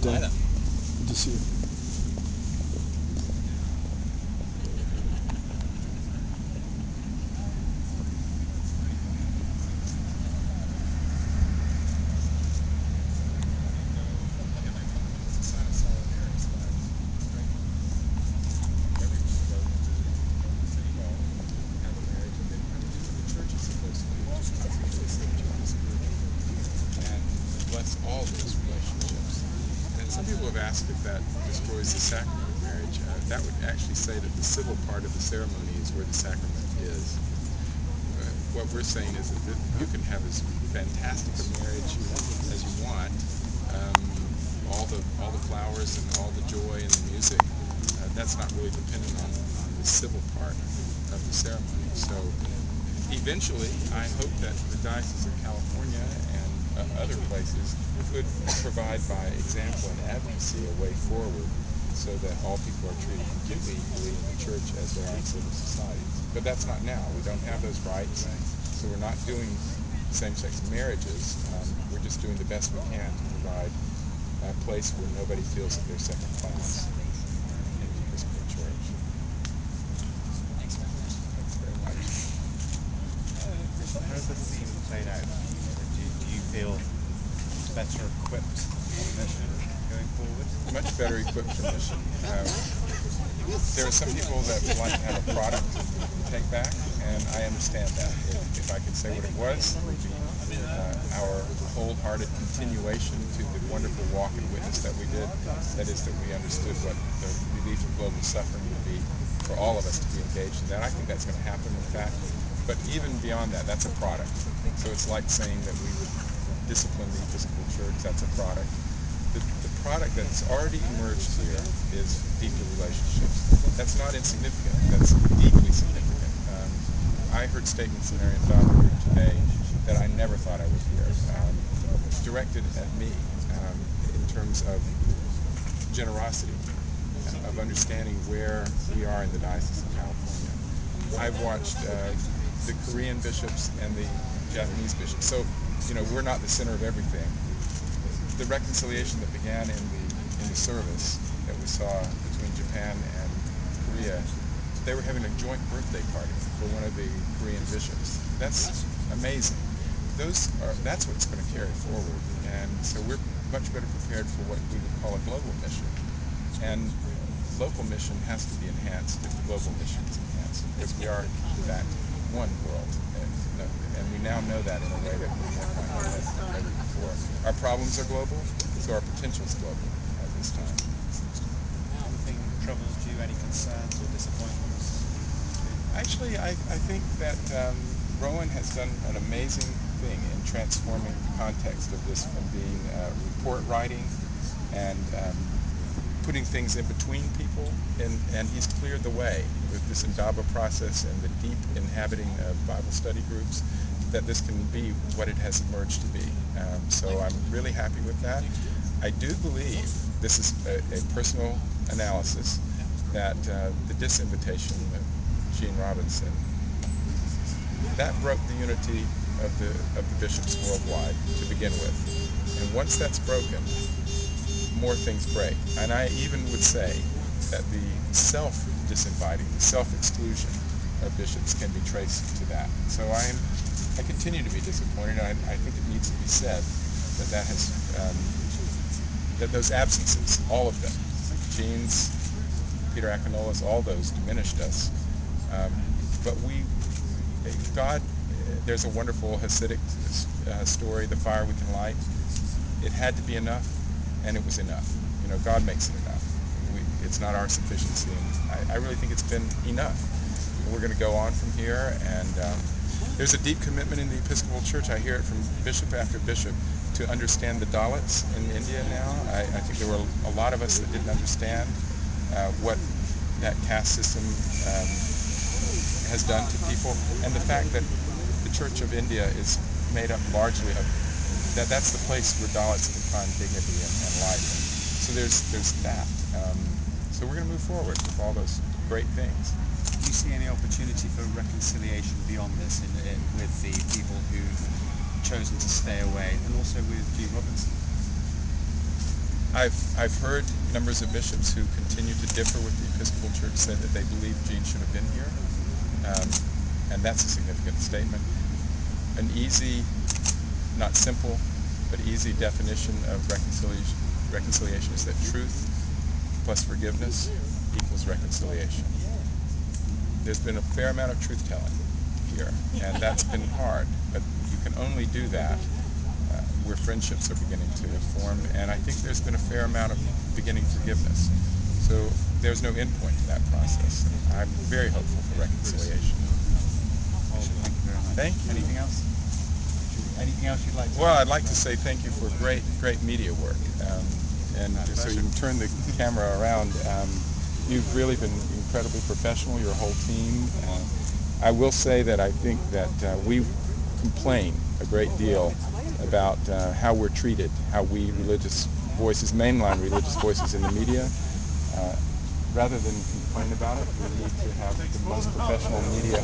Good day. Good to see you. All those relationships. And some people have asked if that destroys the sacrament of marriage. That would actually say that the civil part of the ceremony is where the sacrament is. What we're saying is that you can have as fantastic a marriage as you want, all the flowers and all the joy and the music. That's not really dependent on the civil part of the ceremony. So eventually, I hope that the Diocese of California and other places could provide by example and advocacy a way forward so that all people are treated completely equally in the church as they are in civil societies. But that's not now. We don't have those rights, so we're not doing same-sex marriages. We're just doing the best we can to provide a place where nobody feels that they're second class in the Episcopal Church. Thanks very much. How has this scene played out? Do you feel better equipped for the mission going forward? Much better equipped for mission. There are some people that would like to have a product to take back, and I understand that. If I could say what it was, it would be our wholehearted continuation to the wonderful walk and witness that we did. That is, that we understood what the relief of global suffering would be for all of us to be engaged in that. I think that's going to happen, in fact. But even beyond that, that's a product. So it's like saying that we would discipline the Episcopal Church. That's a product. The product that's already emerged here is deeper relationships. That's not insignificant. That's deeply significant. I heard statements in our Indaba group today that I never thought I would hear, directed at me in terms of generosity, of understanding where we are in the Diocese of California. I've watched the Korean bishops and the Japanese bishops. So, we're not the center of everything. The reconciliation that began in the service that we saw between Japan and Korea, they were having a joint birthday party for one of the Korean bishops. That's amazing. That's what's going to carry forward. And so we're much better prepared for what we would call a global mission. And local mission has to be enhanced if the global mission is enhanced, because we are, in fact, one world. And we now know that in a way that we're more confident than ever before. Our problems are global, so our potential is global at this time. Anything troubles you? Any concerns or disappointments? Actually, I think that Rowan has done an amazing thing in transforming the context of this from being report writing and putting things in between people, and he's cleared the way with this Indaba process and the deep inhabiting of Bible study groups, that this can be what it has emerged to be. So I'm really happy with that. I do believe, this is a personal analysis, that the disinvitation of Gene Robinson, that broke the unity of the bishops worldwide to begin with. And once that's broken, more things break. And I even would say that the self-disinviting, the self-exclusion of bishops can be traced to that. So I continue to be disappointed, and I think it needs to be said that that those absences, all of them, Gene's, Peter Akinola's, all those diminished us. But God, there's a wonderful Hasidic story, the fire we can light. It had to be enough, and it was enough. God makes it enough. It's not our sufficiency, and I really think it's been enough. And we're going to go on from here, and there's a deep commitment in the Episcopal Church. I hear it from bishop after bishop to understand the Dalits in India now. I think there were a lot of us that didn't understand what that caste system has done to people, and the fact that the Church of India is made up largely of that's the place where Dalits can find dignity and life. So there's that. So we're going to move forward with all those great things. Do you see any opportunity for reconciliation beyond this with the people who've chosen to stay away, and also with Gene Robinson? I I've heard numbers of bishops who continue to differ with the Episcopal Church say that they believe Jean should have been here, and that's a significant statement. An easy, not simple, but easy definition of reconciliation is that truth plus forgiveness equals reconciliation. There's been a fair amount of truth-telling here, and that's been hard, but you can only do that where friendships are beginning to form, and I think there's been a fair amount of beginning forgiveness. So there's no end point to that process. I'm very hopeful for reconciliation. Thank you very much. Thank you. Anything else? Anything else you'd like to Well, I'd like to say thank you for great media work. And just so you can turn the camera around, you've really been incredibly professional, your whole team. I will say that I think that we complain a great deal about how we're treated, how we religious voices, mainline religious voices in the media. Rather than complain about it, we need to have the most professional media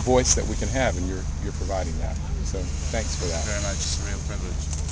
voice that we can have, and you're providing that. So thanks for that. Very much. It's a real privilege.